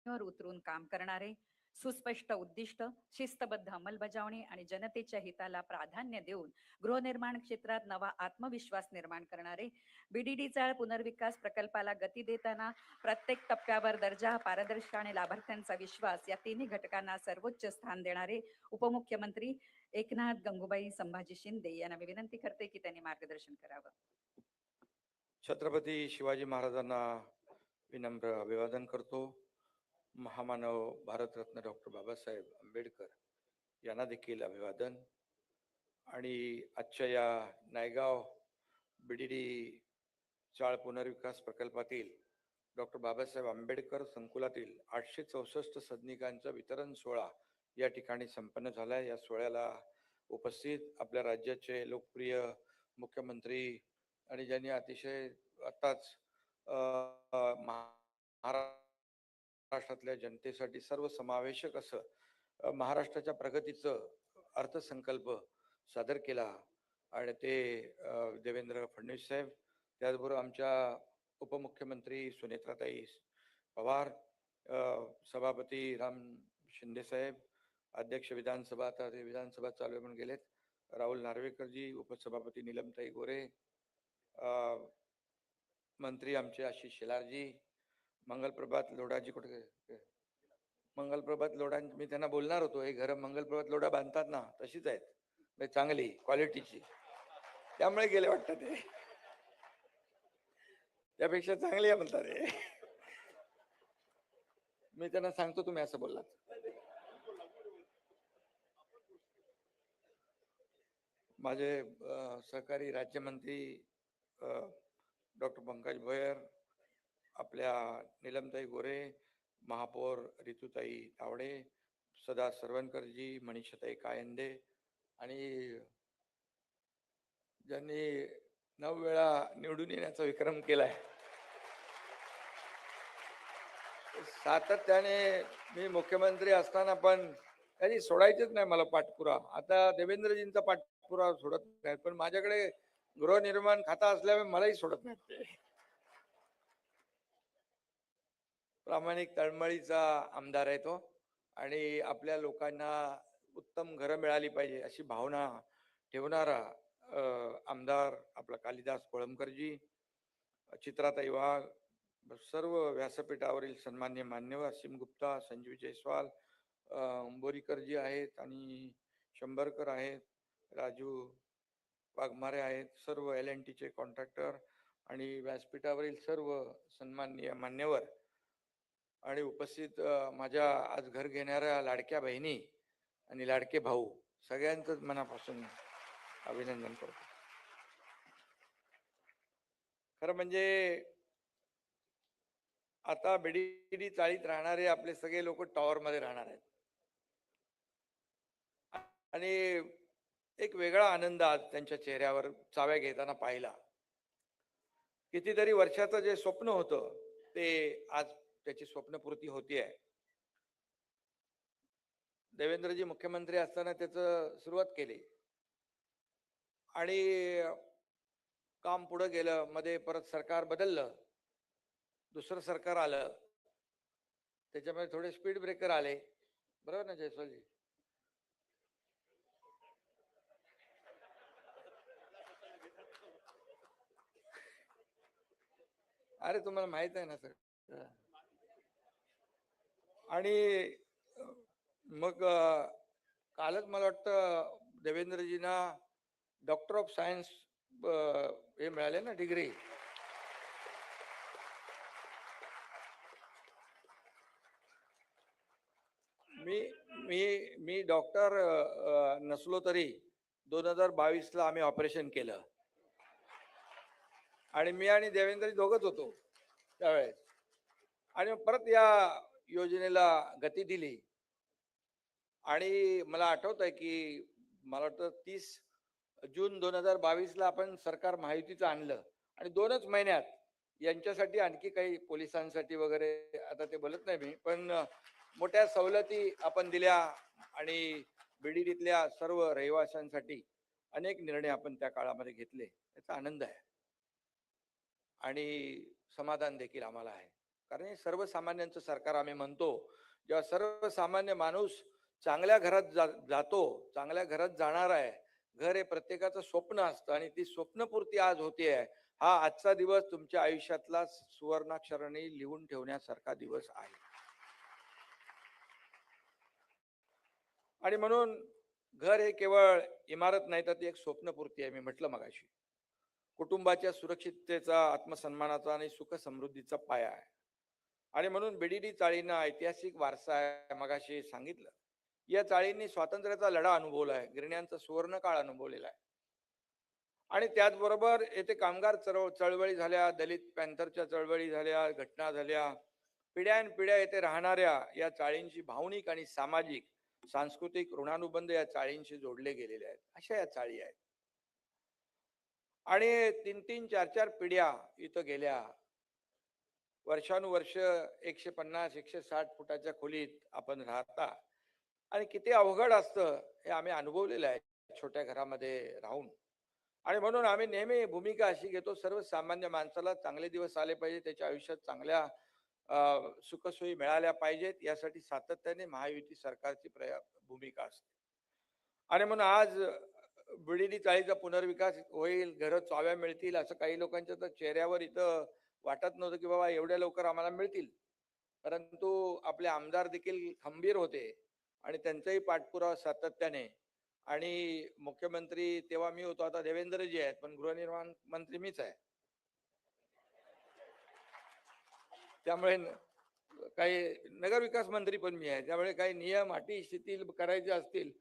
वर उतरून काम करणारे, सुस्पष्ट उद्दिष्ट, शिस्तबद्ध अंमलबजावणी आणि जनतेच्या हिताला प्राधान्य देऊन गृहनिर्माण क्षेत्रात नवा आत्मविश्वास निर्माण करणारे, बीडीडी चाळ पुनर्विकास प्रकल्पाला गती देताना प्रत्येक टप्प्यावर दर्जा, पारदर्शकता आणि लाभार्थ्यांचा विश्वास या तिन्ही घटकांना सर्वोच्च स्थान देणारे उपमुख्यमंत्री एकनाथ गंगूबाई संभाजी शिंदे यांना मी विनंती करते की त्यांनी मार्गदर्शन करावं. छत्रपती शिवाजी महाराजांना विनम्र अभिवादन करतो. महामानव भारतरत्न डॉक्टर बाबासाहेब आंबेडकर यांना देखील अभिवादन. आणि आजच्या या नायगाव बीडीडी चाळ पुनर्विकास प्रकल्पातील डॉक्टर बाबासाहेब आंबेडकर संकुलातील 864 सदनिकांचा वितरण सोहळा या ठिकाणी संपन्न झाला. या सोहळ्याला उपस्थित आपल्या राज्याचे लोकप्रिय मुख्यमंत्री आणि ज्यांनी अतिशय आताच महाराष्ट्रातल्या जनतेसाठी सर्वसमावेशक असं महाराष्ट्राच्या प्रगतीचं अर्थसंकल्प सादर केला आणि ते देवेंद्र फडणवीस साहेब, त्याचबरोबर आमच्या उपमुख्यमंत्री सुनेत्राताई पवार, सभापती राम शिंदे साहेब, अध्यक्ष विधानसभा, आता ते विधानसभा चालू म्हणून गेलेत, राहुल नार्वेकरजी, उपसभापती नीलमताई गोरे, मंत्री आमचे आशिष शेलारजी, मंगलप्रभात लोढाजी, कुठे मंगलप्रभात लोढा, मी त्यांना बोलणार होतो, हे घर मंगलप्रभात लोढा बांधतात ना तशीच आहेत, चांगली क्वालिटीची, त्यामुळे गेले वाटतं ते, त्यापेक्षा चांगली आहे म्हणतात रे. मी त्यांना सांगतो तुम्ही असं बोललात. माझे सहकारी राज्यमंत्री डॉक्टर पंकज भोयर, आपल्या नीलमताई गोरे, महापौर रितुताई तावडे, सदा सरवणकरजी, मनीषाताई कायंदे आणि ज्यांनी 9 वेळा निवडून येण्याचा विक्रम केलाय, सातत्याने मी मुख्यमंत्री असताना पण कधी सोडायचेच नाही मला पाठपुरा. आता देवेंद्रजींचा पाठपुरा सोडत नाही, पण माझ्याकडे गृहनिर्माण खाता असल्यामुळे मलाही सोडत नाही. ते प्रामाणिक तळमळीचा आमदार आहे तो आणि आपल्या लोकांना उत्तम घरं मिळाली पाहिजे अशी भावना ठेवणारा आमदार आपला कालिदास कोळंबकरजी, चित्राताई वाघ, सर्व व्यासपीठावरील सन्मान्य मान्यवर असीम गुप्ता, संजीव जयस्वाल, बोरीकरजी आहेत आणि शंभरकर आहेत, राजू वाघमारे आहेत, सर्व LNTचे कॉन्ट्रॅक्टर आणि व्यासपीठावरील सर्व सन्माननीय मान्यवर आणि उपस्थित माझ्या आज घर घेणाऱ्या लाडक्या बहिणी आणि लाडके भाऊ, सगळ्यांचंच मनापासून अभिनंदन करतो. खरं म्हणजे आता बीडीडी चाळीत राहणारे आपले सगळे लोक टॉवर मध्ये राहणार आहेत आणि एक वेगळा आनंद आज त्यांच्या चेहऱ्यावर चाव्या घेताना पाहिला. कितीतरी वर्षाचं जे स्वप्न होतं ते आज त्याची स्वप्नपूर्ती होती आहे. देवेंद्रजी मुख्यमंत्री असताना त्याचं सुरुवात केली आणि काम पुढे गेलं. मध्ये परत सरकार बदललं, दुसरं सरकार आलं, त्याच्यामध्ये थोडे स्पीड ब्रेकर आले, बरोबर ना जयस्वालजी? अरे तुम्हाला माहित आहे ना सर. आणि मग कालच मला वाटतं देवेंद्रजींना डॉक्टर ऑफ सायन्स हे मिळाले ना, डिग्री. मी डॉक्टर नसलो तरी 2022 ला आम्ही ऑपरेशन केलं आणि मी आणि देवेंद्रजी दोघंच होतो त्यावेळेस, आणि परत या योजनेला गती दिली. आणि मला आठवत आहे की मला वाटतं 30 जून 2022 ला आपण सरकार महायुतीचं आणलं आणि 2च महिन्यात यांच्यासाठी आणखी काही पोलिसांसाठी वगैरे आता ते बोलत नाही मी, पण मोठ्या सवलती आपण दिल्या आणि बीडीडीतल्या सर्व रहिवाशांसाठी अनेक निर्णय आपण त्या काळामध्ये घेतले. याचा आनंद आहे आणि समाधान देखील आम्हाला आहे, कारण हे सर्वसामान्यांचं सरकार आम्ही म्हणतो. जेव्हा सर्वसामान्य माणूस चांगल्या घरात जातो, चांगल्या घरात जाणार आहे. घर हे प्रत्येकाचं स्वप्न असतं आणि ती स्वप्नपूर्ती आज होते आहे. हा आजचा दिवस तुमच्या आयुष्यातला सुवर्णाक्षराने लिहून ठेवण्यासारखा दिवस आहे. आणि म्हणून घर हे केवळ इमारत नाही, तर ती एक स्वप्नपूर्ती आहे. मी म्हटलं मगाशी, कुटुंबाच्या सुरक्षिततेचा, आत्मसन्मानाचा आणि सुख समृद्धीचा पाया आहे. आणि म्हणून बीडीडी चाळींना ऐतिहासिक वारसा आहे. मगाशी सांगितलं, या चाळींनी स्वातंत्र्याचा लढा अनुभवलाय, गिरण्यांचा सुवर्णकाळ अनुभवलेला आहे. आणि त्याचबरोबर येथे कामगार चळवळी झाल्या, दलित पॅंथरच्या चळवळी झाल्या, घटना झाल्या. पिढ्यानपिढ्या येथे राहणाऱ्या या चाळींची भावनिक आणि सामाजिक सांस्कृतिक ऋणानुबंध या चाळींशी जोडले गेलेले आहेत. अशा या चाळी आहेत. आणि 3-3, 4-4 पिढ्या इथं गेल्या. वर्षानुवर्ष 150, 160 फुटाच्या खोलीत आपण राहता. आणि किती अवघड असतं हे आम्ही अनुभवलेलं आहे छोट्या घरामध्ये राहून. आणि म्हणून आम्ही नेहमी भूमिका अशी घेतो, सर्वसामान्य माणसाला चांगले दिवस आले पाहिजे, त्याच्या आयुष्यात चांगल्या सुखसोयी मिळाल्या पाहिजेत, यासाठी सातत्याने महायुती सरकारची भूमिका असते. आणि म्हणून आज बीडीडी चाळीचा पुनर्विकास होईल, घरं चाव्या मिळतील, असं काही लोकांच्या तर चेहऱ्यावर इथं वाटत नव्हतं की बाबा एवढ्या लवकर आम्हाला मिळतील. परंतु आपले आमदार देखील खंबीर होते आणि त्यांचाही पाठपुरावा सातत्याने. आणि मुख्यमंत्री तेव्हा मी होतो, आता देवेंद्रजी आहेत, पण गृहनिर्माण मंत्री मीच आहे. त्यामुळे काही नगरविकास मंत्री पण मी आहे. त्यामुळे काही नियम अटी शिथिल करायचे असतील,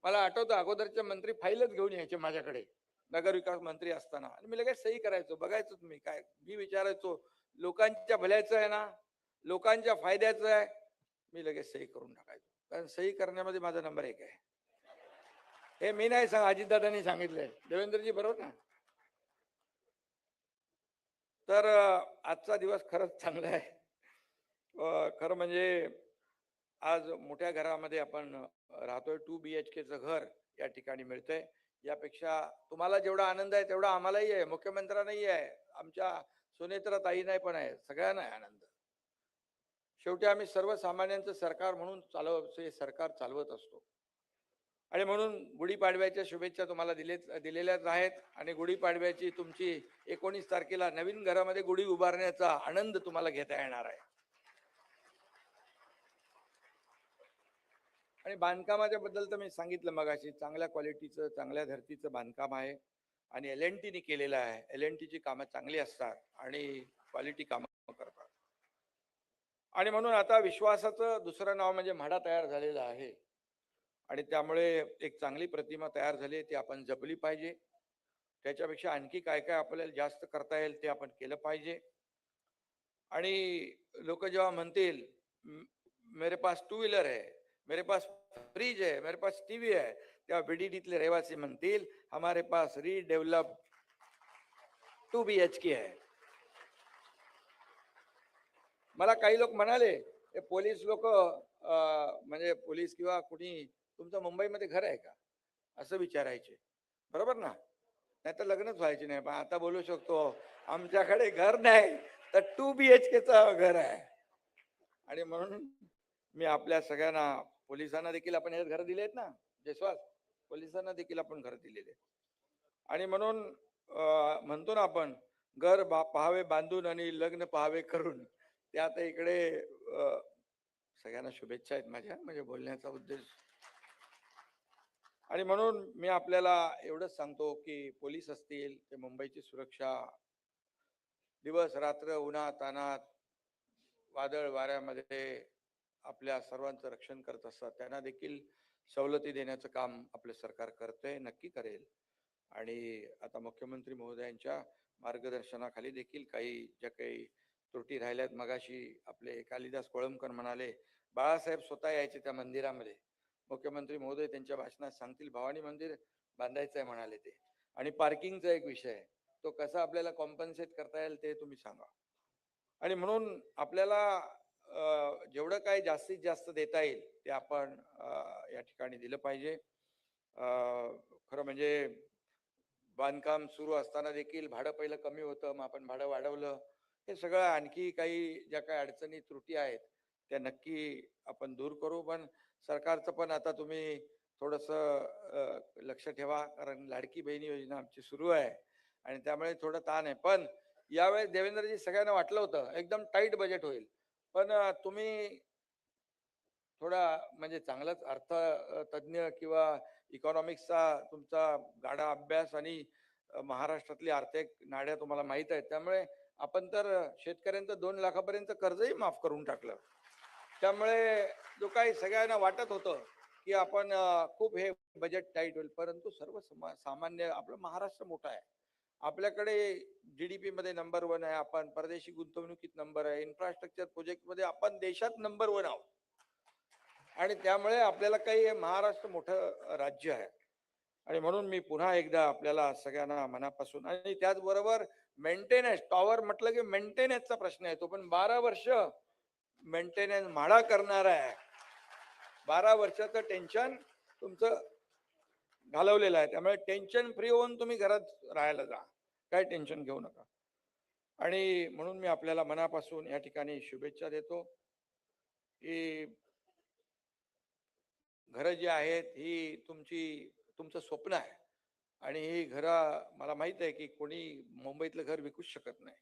मला आठवतं अगोदरचे मंत्री फाईलच घेऊन यायचे माझ्याकडे नगरविकास मंत्री असताना, आणि मी लगेच सही करायचो. बघायचो तुम्ही काय, मी विचारायचो लोकांच्या भल्याचं आहे ना, लोकांच्या फायद्याचं आहे, मी लगेच सही करून टाकायचो. कारण सही करण्यामध्ये माझा नंबर 1 आहे. हे मी नाही अजितदादांनी सांगितलंय. देवेंद्रजी बरोबर ना. तर आजचा दिवस खरंच चांगला आहे. खरं म्हणजे आज मोठ्या घरामध्ये आपण राहतोय. 2 BHKचं घर या ठिकाणी मिळतंय. यापेक्षा तुम्हाला जेवढा आनंद आहे तेवढा आम्हालाही आहे, मुख्यमंत्र्यांनाही आहे, आमच्या सुनेत्रा ताईंनाही पण आहे, सगळ्यांना आहे आनंद. शेवटी आम्ही सर्वसामान्यांचं सरकार म्हणून हे सरकार चालवत असतो. आणि म्हणून गुढीपाडव्याच्या शुभेच्छा तुम्हाला दिलेल्याच आहेत. आणि गुढीपाडव्याची तुमची 19 तारखेला नवीन घरामध्ये गुढी उभारण्याचा आनंद तुम्हाला घेता येणार आहे. आणि बांधकामाच्या बद्दल तर मी सांगितलं मगाशी, चांगल्या क्वालिटीचं, चांगल्या धर्तीचं बांधकाम आहे आणि LNTने केलेलं आहे. LNTची कामं चांगली असतात आणि क्वालिटी कामं करतात. आणि म्हणून आता विश्वासाचं दुसरं नाव म्हणजे म्हाडा तयार झालेला आहे. आणि त्यामुळे एक चांगली प्रतिमा तयार झाली, ती आपण जपली पाहिजे. त्याच्यापेक्षा आणखी काय काय आपल्याला जास्त करता येईल ते आपण केलं पाहिजे. आणि लोक जेव्हा म्हणतील मेरे पास 2 व्हीलर है, मेरे पास फ्रीज है, मेरे पास टीव्ही है, तेव्हा बीडीडीतले रहिवासी म्हणतील हमारे पास रीडेव्हलप 2 BHK है. मला काही लोक म्हणाले, हे पोलीस लोक म्हणजे पोलीस किंवा कुणी, तुमचं मुंबईमध्ये घर आहे का, असं विचारायचे. बरोबर ना. नाही तर लग्नच व्हायचे नाही. पण आता बोलू शकतो आमच्याकडे घर नाही तर 2 BHKचं घर आहे. आणि म्हणून मी आपल्या सगळ्यांना, पोलिसांना देखील आपण हे घर दिले आहेत ना, जयस्वाल, पोलिसांना देखील आपण घर दिलेले. आणि म्हणून म्हणतो ना आपण, घर पाहावे बांधून आणि लग्न पाहावे करून. त्यात इकडे सगळ्यांना शुभेच्छा आहेत माझ्या, म्हणजे बोलण्याचा उद्देश. आणि म्हणून मी आपल्याला एवढंच सांगतो की पोलीस असतील ते मुंबईची सुरक्षा दिवस रात्र उन्हात तानात वादळ वाऱ्यामध्ये आपल्या सर्वांचं रक्षण करत असतात. त्यांना देखील सवलती देण्याचं काम आपलं सरकार करतंय, नक्की करेल. आणि आता मुख्यमंत्री महोदयांच्या मार्गदर्शनाखाली देखील काही ज्या काही त्रुटी राहिल्यात, मगाशी आपले कालिदास कोळंबकर म्हणाले बाळासाहेब स्वतः यायचे त्या मंदिरामध्ये, मुख्यमंत्री महोदय त्यांच्या भाषणात सांगतील भवानी मंदिर बांधायचं आहे म्हणाले ते. आणि पार्किंगचा एक विषय आहे, तो कसा आपल्याला कॉम्पन्सेट करता येईल ते तुम्ही सांगा. आणि म्हणून आपल्याला जेवढं काही जास्तीत जास्त देता येईल ते आपण या ठिकाणी दिलं पाहिजे. खरं म्हणजे बांधकाम सुरू असताना देखील भाडं पहिलं कमी होतं, मग आपण भाडं वाढवलं. हे सगळं आणखी काही ज्या काही अडचणी त्रुटी आहेत त्या नक्की आपण दूर करू. पण सरकारचं पण आता तुम्ही थोडंसं लक्ष ठेवा, कारण लाडकी बहिणी योजना आमची सुरू आहे आणि त्यामुळे थोडं ताण आहे. पण यावेळेस देवेंद्रजी सगळ्यांना वाटलं होतं एकदम टाईट बजेट होईल. पण तुम्ही थोडा म्हणजे चांगलाच तज्ञ किंवा इकॉनॉमिक्सचा तुमचा गाढा अभ्यास आणि महाराष्ट्रातली आर्थिक नाड्या तुम्हाला माहित आहेत. त्यामुळे आपण तर शेतकऱ्यांचं 2 लाखापर्यंत कर्जही माफ करून टाकलं. त्यामुळे जो काही सगळ्यांना वाटत होतं, की आपण खूप हे बजेट टाईट होईल, परंतु सामान्य आपलं महाराष्ट्र मोठा आहे. आपल्याकडे GDP मध्ये नंबर 1 आहे. आपण परदेशी गुंतवणुकीत नंबर आहे. इन्फ्रास्ट्रक्चर प्रोजेक्टमध्ये आपण देशात नंबर 1 आहोत. आणि त्यामुळे आपल्याला काही महाराष्ट्र मोठं राज्य आहे. आणि म्हणून मी पुन्हा एकदा आपल्याला सगळ्यांना मनापासून आणि त्याचबरोबर मेंटेनन्स टॉवर म्हटलं की मेंटेनन्सचा प्रश्न येतो. पण 12 वर्ष मेंटेनन्स म्हाडा करणार आहे. 12 वर्षाचं टेन्शन तुमचं घालवलेलं आहे. त्यामुळे टेन्शन फ्री होऊन तुम्ही घरात राहायला जा. काय टेन्शन घेऊ नका. आणि म्हणून मी आपल्याला मनापासून या ठिकाणी शुभेच्छा देतो की घरं जी आहेत ही तुमचं स्वप्न आहे आणि ही घरं मला माहित आहे की कोणी मुंबईतलं घर विकूच शकत नाही.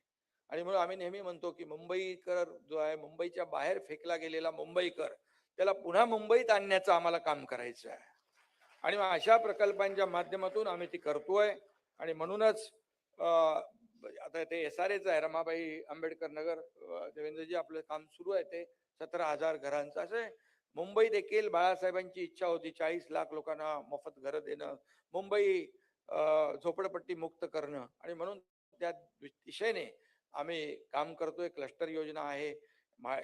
आणि म्हणून आम्ही नेहमी म्हणतो की मुंबईकर जो आहे, मुंबईच्या बाहेर फेकला गेलेला मुंबईकर, त्याला पुन्हा मुंबईत आणण्याचं आम्हाला काम करायचं आहे. आणि मग अशा प्रकल्पांच्या माध्यमातून आम्ही ती करतोय. आणि म्हणूनच आता ते SRAचं आहे, रमाबाई आंबेडकर नगर. देवेंद्रजी आपलं काम सुरू आहे ते 17,000 घरांचं. असे मुंबई देखील बाळासाहेबांची इच्छा होती 40 लाख लोकांना मोफत घरं देणं, मुंबई झोपडपट्टी मुक्त करणं. आणि म्हणून त्या दिशेने आम्ही काम करतोय. क्लस्टर योजना आहे.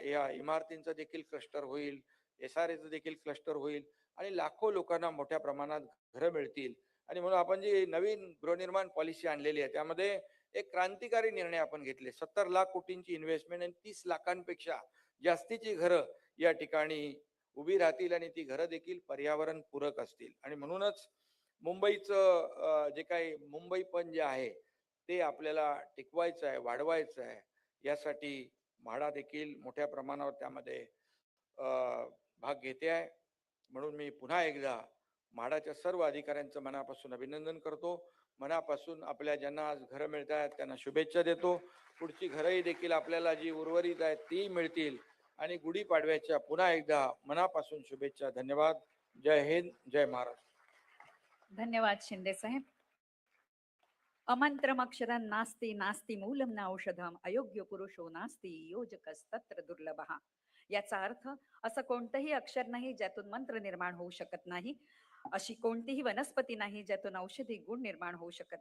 या इमारतींचं देखील क्लस्टर होईल, SRAचं देखील क्लस्टर होईल आणि लाखो लोकांना मोठ्या प्रमाणात घरं मिळतील. आणि म्हणून आपण जी नवीन गृहनिर्माण पॉलिसी आणलेली आहे त्यामध्ये एक क्रांतिकारी निर्णय आपण घेतले. 70 लाख कोटींची इन्व्हेस्टमेंट आणि 30 लाखांपेक्षा जास्तीची घरं या ठिकाणी उभी राहतील आणि ती घरं देखील पर्यावरण पूरक असतील. आणि म्हणूनच मुंबईचं जे काही मुंबईपण जे आहे ते आपल्याला टिकवायचं आहे, वाढवायचं आहे. यासाठी म्हाडा देखील मोठ्या प्रमाणावर त्यामध्ये भाग घेते आहे. म्हणून मी पुन्हा एकदा म्हाडाच्या सर्व अधिकाऱ्यांचं मनापासून अभिनंदन करतो. मनापासून आपल्या ज्यांना आज घरं मिळत आहेत त्यांना शुभेच्छा देतो. पुढची घरंही देखील आपल्याला जी उर्वरित आहेत ती मिळतील. आणि गुढीपाडव्याच्या पुन्हा एकदा मनापासून शुभेच्छा. धन्यवाद. जय हिंद, जय महाराष्ट्र. धन्यवाद शिंदे साहेब. अमंत्रमक्षरं नास्ति नास्ति मूलं न औषधम अयोग्य पुरुषो नास्ति योजकस्तत्र दुर्लभः. याचा अर्थ असं कोणतंही अक्षर नाही ज्यातून मंत्र निर्माण होऊ शकत नाही, अशी कोणतीही वनस्पती नाही ज्यातून औषधी गुण निर्माण होऊ शकत नाही.